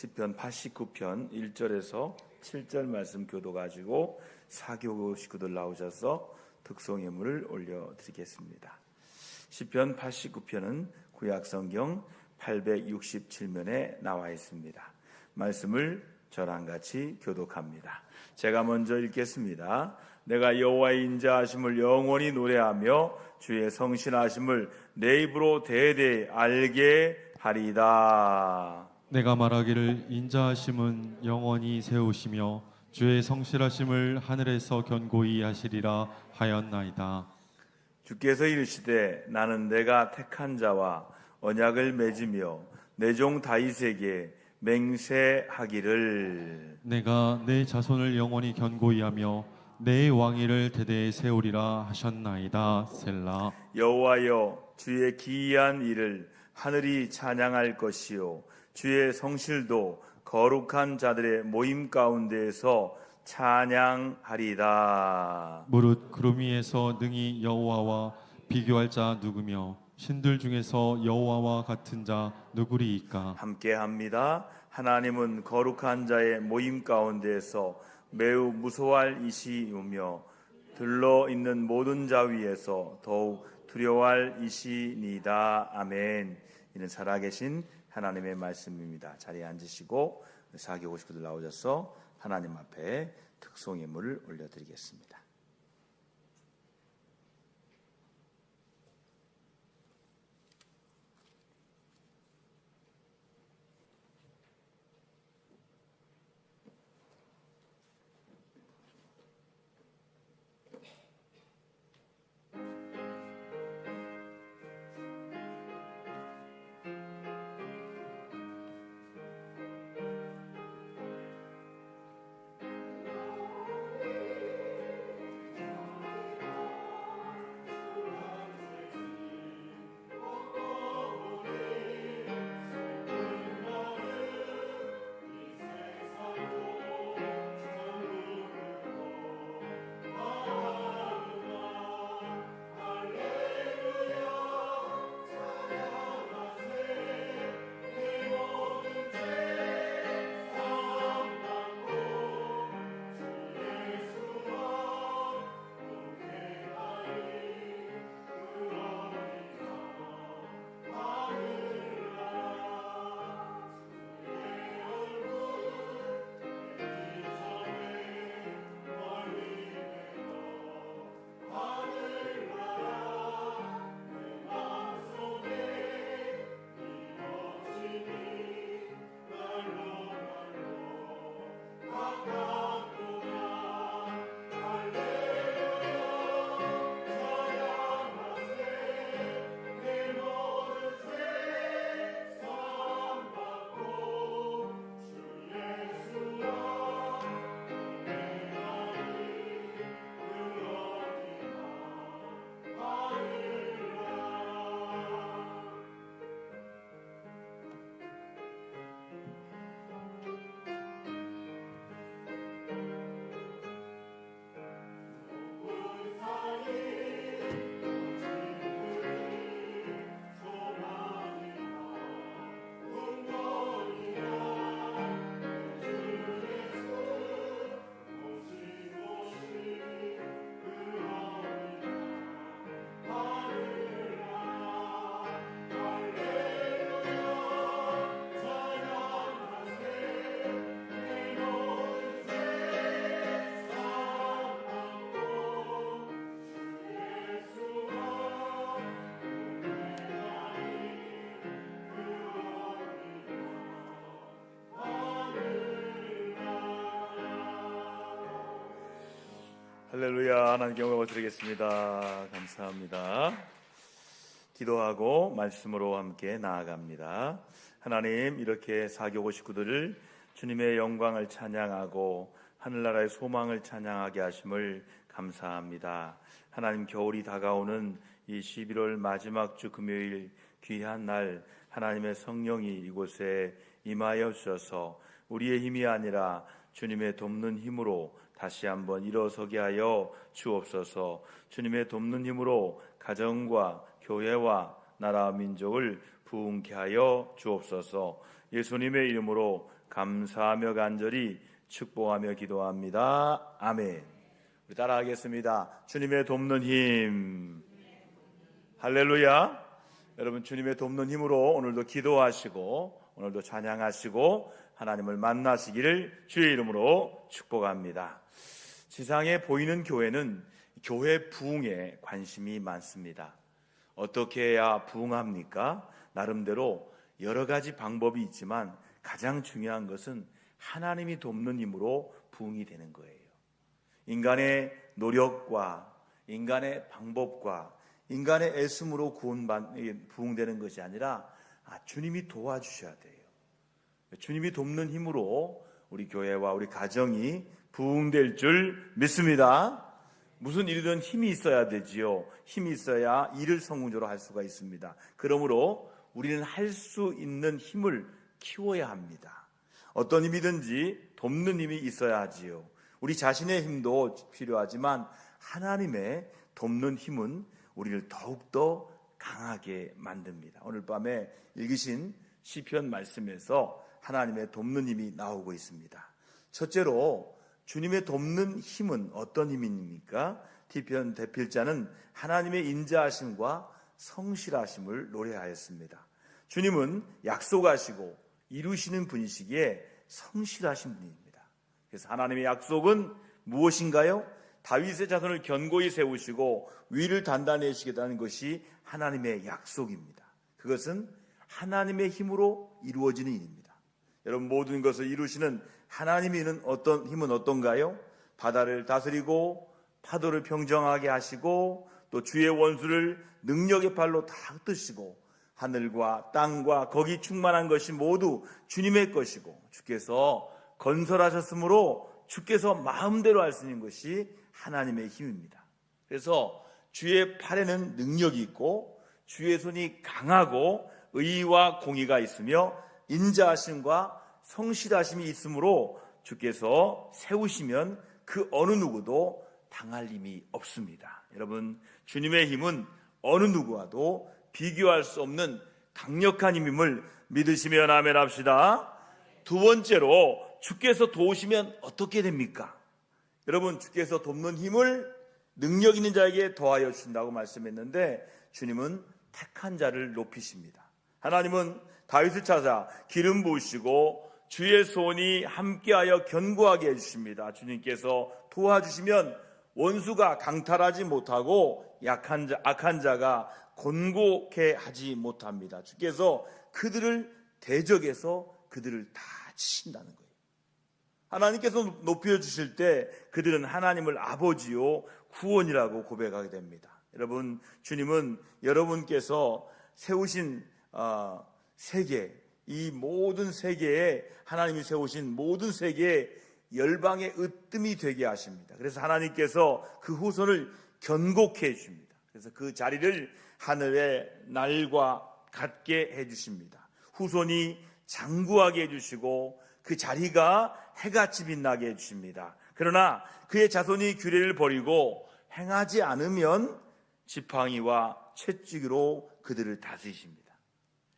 시편 89편 1절에서 7절 말씀 교도 가지고 사교구 식구들 나오셔서 특송 예물을 올려드리겠습니다. 시편 89편은 구약성경 867면에 나와 있습니다. 말씀을 저랑 같이 교독합니다. 제가 먼저 읽겠습니다. 내가 여호와의 인자하심을 영원히 노래하며 주의 성실하심을 내 입으로 대대 알게 하리이다. 내가 말하기를 인자하심은 영원히 세우시며 주의 성실하심을 하늘에서 견고히 하시리라 하였나이다. 주께서 이르시되 나는 내가 택한 자와 언약을 맺으며 내 종 다윗에게 맹세하기를 내가 내 자손을 영원히 견고히 하며 내 왕위를 대대에 세우리라 하셨나이다. 셀라. 여호와여 주의 기이한 일을 하늘이 찬양할 것이요 주의 성실도 거룩한 자들의 모임 가운데에서 찬양하리다. 무릇 구름 위에서 능히 여호와와 비교할 자 누구며 신들 중에서 여호와와 같은 자 누구리이까. 함께합니다. 하나님은 거룩한 자의 모임 가운데에서 매우 무서워할 이시오며 들러 있는 모든 자 위에서 더욱 두려워할 이시니다. 아멘. 이는 살아계신 하나님의 말씀입니다. 자리에 앉으시고 사교구 식구들 나오셔서 하나님 앞에 특송 예물을 올려드리겠습니다. 할렐루야. 하나님께 영광을 드리겠습니다. 감사합니다. 기도하고 말씀으로 함께 나아갑니다. 하나님, 이렇게 사교구 식구들을 주님의 영광을 찬양하고 하늘나라의 소망을 찬양하게 하심을 감사합니다. 하나님, 겨울이 다가오는 이 11월 마지막 주 금요일 귀한 날, 하나님의 성령이 이곳에 임하여 주셔서 우리의 힘이 아니라 주님의 돕는 힘으로 다시 한번 일어서게 하여 주옵소서. 주님의 돕는 힘으로 가정과 교회와 나라와 민족을 부흥케 하여 주옵소서. 예수님의 이름으로 감사하며 간절히 축복하며 기도합니다. 아멘. 우리 따라하겠습니다. 주님의 돕는 힘. 할렐루야. 여러분, 주님의 돕는 힘으로 오늘도 기도하시고 오늘도 찬양하시고 하나님을 만나시기를 주의 이름으로 축복합니다. 지상에 보이는 교회는 교회 부흥에 관심이 많습니다. 어떻게 해야 부흥합니까? 나름대로 여러 가지 방법이 있지만 가장 중요한 것은 하나님이 돕는 힘으로 부흥이 되는 거예요. 인간의 노력과 인간의 방법과 인간의 애씀으로 부흥되는 것이 아니라 주님이 도와주셔야 돼요. 주님이 돕는 힘으로 우리 교회와 우리 가정이 부흥될 줄 믿습니다. 무슨 일이든 힘이 있어야 되지요. 힘이 있어야 일을 성공적으로 할 수가 있습니다. 그러므로 우리는 할 수 있는 힘을 키워야 합니다. 어떤 힘이든지 돕는 힘이 있어야 하지요. 우리 자신의 힘도 필요하지만 하나님의 돕는 힘은 우리를 더욱더 강하게 만듭니다. 오늘 밤에 읽으신 시편 말씀에서 하나님의 돕는 힘이 나오고 있습니다. 첫째로 주님의 돕는 힘은 어떤 힘입니까? 시편 대필자는 하나님의 인자하심과 성실하심을 노래하였습니다. 주님은 약속하시고 이루시는 분이시기에 성실하신 분입니다. 그래서 하나님의 약속은 무엇인가요? 다윗의 자손을 견고히 세우시고 위를 단단히 하시겠다는 것이 하나님의 약속입니다. 그것은 하나님의 힘으로 이루어지는 일입니다. 여러분, 모든 것을 이루시는 하나님이 있는 힘은 어떤가요? 바다를 다스리고 파도를 평정하게 하시고 또 주의 원수를 능력의 발로 다 흩으시고 하늘과 땅과 거기 충만한 것이 모두 주님의 것이고 주께서 건설하셨으므로 주께서 마음대로 할 수 있는 것이 하나님의 힘입니다. 그래서 주의 팔에는 능력이 있고 주의 손이 강하고 의와 공의가 있으며 인자하심과 성실하심이 있으므로 주께서 세우시면 그 어느 누구도 당할 힘이 없습니다. 여러분, 주님의 힘은 어느 누구와도 비교할 수 없는 강력한 힘임을 믿으시면 아멘 합시다. 두 번째로 주께서 도우시면 어떻게 됩니까? 여러분, 주께서 돕는 힘을 능력 있는 자에게 더하여 주신다고 말씀했는데 주님은 택한 자를 높이십니다. 하나님은 다윗을 찾아 기름 부으시고 주의 손이 함께하여 견고하게 해주십니다. 주님께서 도와주시면 원수가 강탈하지 못하고 악한 자가 곤고케 하지 못합니다. 주께서 그들을 대적해서 그들을 다 치신다는 거예요. 하나님께서 높여주실 때 그들은 하나님을 아버지요 구원이라고 고백하게 됩니다. 여러분, 주님은 여러분께서 세우신 세계, 이 모든 세계에 하나님이 세우신 모든 세계에 열방의 으뜸이 되게 하십니다. 그래서 하나님께서 그 후손을 견고케 해주십니다. 그래서 그 자리를 하늘의 날과 같게 해주십니다. 후손이 장구하게 해주시고 그 자리가 해같이 빛나게 해주십니다. 그러나 그의 자손이 규례를 버리고 행하지 않으면 지팡이와 채찍으로 그들을 다스리십니다.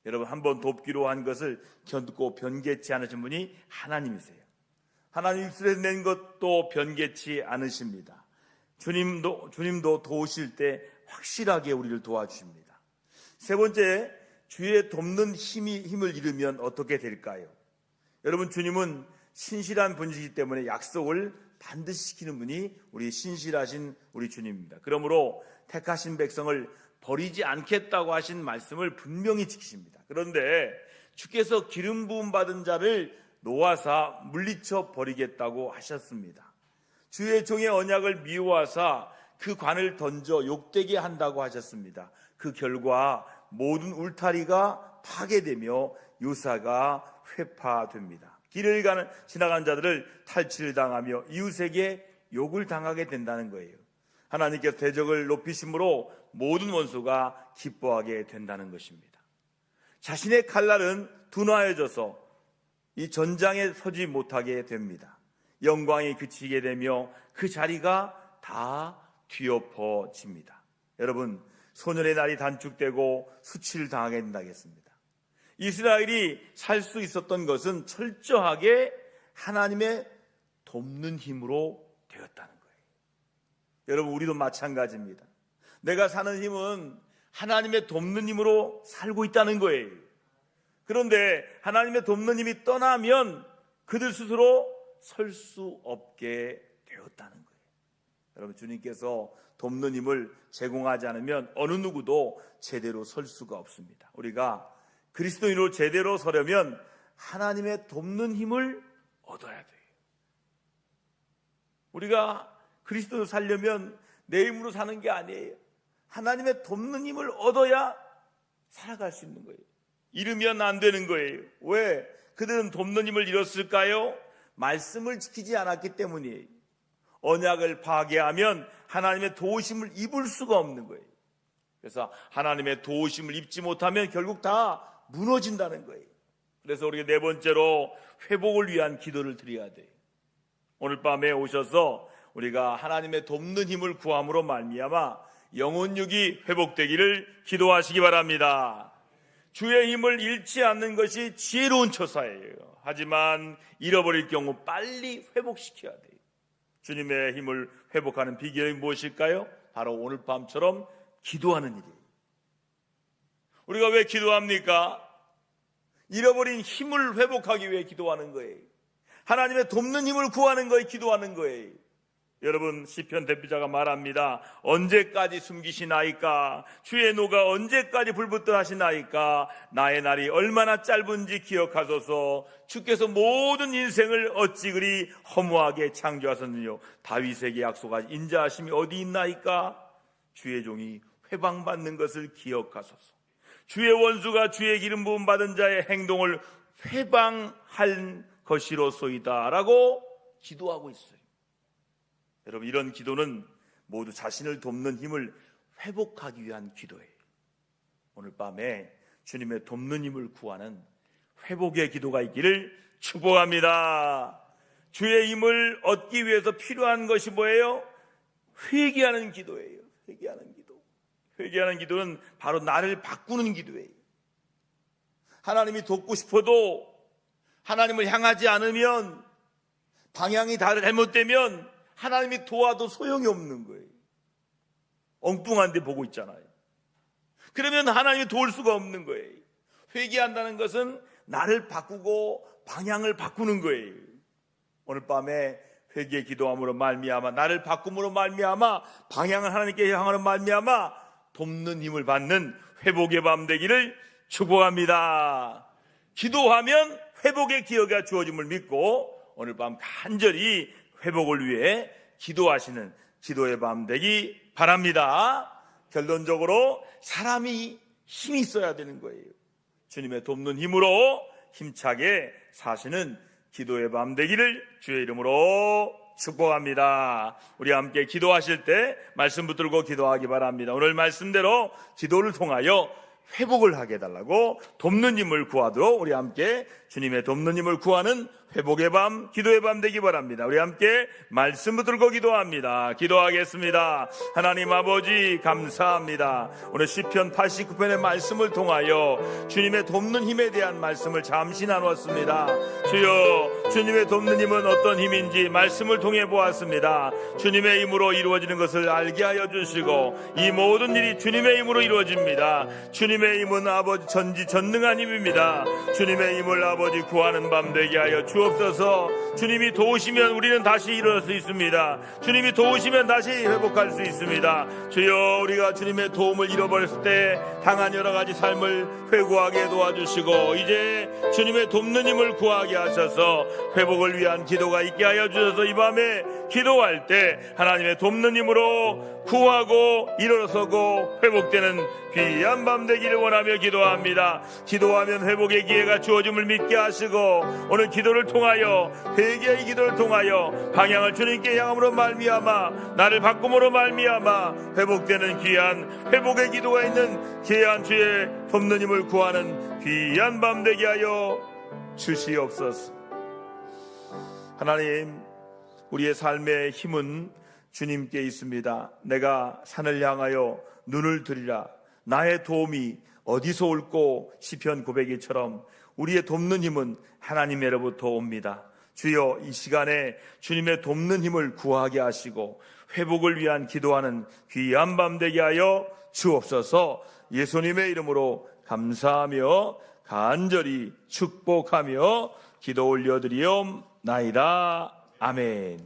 여러분, 한번 돕기로 한 것을 견고 변개치 않으신 분이 하나님이세요. 하나님 입술에서 낸 것도 변개치 않으십니다. 주님도 도우실 때 확실하게 우리를 도와주십니다. 세 번째, 주의 돕는 힘을 잃으면 어떻게 될까요? 여러분, 주님은 신실한 분이시기 때문에 약속을 반드시 지키는 분이 우리 신실하신 우리 주님입니다. 그러므로 택하신 백성을 버리지 않겠다고 하신 말씀을 분명히 지키십니다. 그런데 주께서 기름 부음 받은 자를 놓아사 물리쳐 버리겠다고 하셨습니다. 주의 종의 언약을 미워하사 그 관을 던져 욕되게 한다고 하셨습니다. 그 결과 모든 울타리가 파괴되며 유사가 회파됩니다. 길을 지나가는 자들을 탈취당하며 이웃에게 욕을 당하게 된다는 거예요. 하나님께서 대적을 높이심으로 모든 원수가 기뻐하게 된다는 것입니다. 자신의 칼날은 둔화해져서 이 전장에 서지 못하게 됩니다. 영광이 그치게 되며 그 자리가 다 뒤엎어집니다. 여러분, 소년의 날이 단축되고 수치를 당하게 된다겠습니다. 이스라엘이 살 수 있었던 것은 철저하게 하나님의 돕는 힘으로 되었다는 거예요. 여러분, 우리도 마찬가지입니다. 내가 사는 힘은 하나님의 돕는 힘으로 살고 있다는 거예요. 그런데 하나님의 돕는 힘이 떠나면 그들 스스로 설 수 없게 되었다는 거예요. 여러분, 주님께서 돕는 힘을 제공하지 않으면 어느 누구도 제대로 설 수가 없습니다. 우리가 그리스도인으로 제대로 서려면 하나님의 돕는 힘을 얻어야 돼요. 우리가 그리스도로 살려면 내 힘으로 사는 게 아니에요. 하나님의 돕는 힘을 얻어야 살아갈 수 있는 거예요. 잃으면 안 되는 거예요. 왜? 그들은 돕는 힘을 잃었을까요? 말씀을 지키지 않았기 때문이에요. 언약을 파괴하면 하나님의 도우심을 입을 수가 없는 거예요. 그래서 하나님의 도우심을 입지 못하면 결국 다 무너진다는 거예요. 그래서 우리가 네 번째로 회복을 위한 기도를 드려야 돼요. 오늘 밤에 오셔서 우리가 하나님의 돕는 힘을 구함으로 말미암아 영혼육이 회복되기를 기도하시기 바랍니다. 주의 힘을 잃지 않는 것이 지혜로운 처사예요. 하지만 잃어버릴 경우 빨리 회복시켜야 돼요. 주님의 힘을 회복하는 비결이 무엇일까요? 바로 오늘 밤처럼 기도하는 일이에요. 우리가 왜 기도합니까? 잃어버린 힘을 회복하기 위해 기도하는 거예요. 하나님의 돕는 힘을 구하는 거에 기도하는 거예요. 여러분, 시편 대표자가 말합니다. 언제까지 숨기시나이까? 주의 노가 언제까지 불붙듯 하시나이까? 나의 날이 얼마나 짧은지 기억하소서. 주께서 모든 인생을 어찌 그리 허무하게 창조하셨느냐? 다윗에게 약속하신 인자하심이 어디 있나이까? 주의 종이 회방받는 것을 기억하소서. 주의 원수가 주의 기름 부음 받은 자의 행동을 회방할 것이로소이다 라고 기도하고 있어요. 여러분, 이런 기도는 모두 자신을 돕는 힘을 회복하기 위한 기도예요. 오늘 밤에 주님의 돕는 힘을 구하는 회복의 기도가 있기를 축복합니다. 주의 힘을 얻기 위해서 필요한 것이 뭐예요? 회개하는 기도예요. 회개하는 기도. 회개하는 기도는 바로 나를 바꾸는 기도예요. 하나님이 돕고 싶어도 하나님을 향하지 않으면, 방향이 잘못되면 하나님이 도와도 소용이 없는 거예요. 엉뚱한 데 보고 있잖아요. 그러면 하나님이 도울 수가 없는 거예요. 회개한다는 것은 나를 바꾸고 방향을 바꾸는 거예요. 오늘 밤에 회개 기도함으로 말미암아, 나를 바꿈으로 말미암아, 방향을 하나님께 향하는 말미암아 돕는 힘을 받는 회복의 밤 되기를 축복합니다. 기도하면 회복의 기회가 주어짐을 믿고 오늘 밤 간절히 회복을 위해 기도하시는 기도의 밤 되기 바랍니다. 결론적으로 사람이 힘이 있어야 되는 거예요. 주님의 돕는 힘으로 힘차게 사시는 기도의 밤 되기를 주의 이름으로 축복합니다. 우리 함께 기도하실 때 말씀 붙들고 기도하기 바랍니다. 오늘 말씀대로 기도를 통하여 회복을 하게 해달라고 돕는 힘을 구하도록 우리 함께 주님의 돕는 힘을 구하는 회복의 밤, 기도의 밤 되기 바랍니다. 우리 함께 말씀 붙들고 기도합니다. 기도하겠습니다. 하나님 아버지 감사합니다. 오늘 시편 89편의 말씀을 통하여 주님의 돕는 힘에 대한 말씀을 잠시 나눴습니다. 주여, 주님의 돕는 힘은 어떤 힘인지 말씀을 통해 보았습니다. 주님의 힘으로 이루어지는 것을 알게 하여 주시고 이 모든 일이 주님의 힘으로 이루어집니다. 주님의 힘은 아버지 전지전능한 힘입니다. 주님의 힘을 아버지 구하는 밤 되게 하여 주옵소서. 주님이 도우시면 우리는 다시 일어날 수 있습니다. 주님이 도우시면 다시 회복할 수 있습니다. 주여, 우리가 주님의 도움을 잃어버렸을 때 당한 여러 가지 삶을 회고하게 도와주시고 이제 주님의 돕는 힘을 구하게 하셔서 회복을 위한 기도가 있게 하여 주셔서 이 밤에 기도할 때 하나님의 돕는 힘으로 구하고 일어서고 회복되는 귀한 밤 되기를 원하며 기도합니다. 기도하면 회복의 기회가 주어짐을 믿게 하시고 오늘 기도를 통하여, 회개의 기도를 통하여 방향을 주님께 향함으로 말미암아, 나를 바꿈으로 말미암아 회복되는 귀한 회복의 기도가 있는 귀한 주의 돕는 힘을 구하는 귀한 밤 되게 하여 주시옵소서. 하나님, 우리의 삶의 힘은 주님께 있습니다. 내가 산을 향하여 눈을 들이라. 나의 도움이 어디서 올꼬 시편 902처럼 우리의 돕는 힘은 하나님으로부터 옵니다. 주여, 이 시간에 주님의 돕는 힘을 구하게 하시고 회복을 위한 기도하는 귀한 밤 되게 하여 주옵소서. 예수님의 이름으로 감사하며 간절히 축복하며 기도 올려드리옵나이다. 아멘.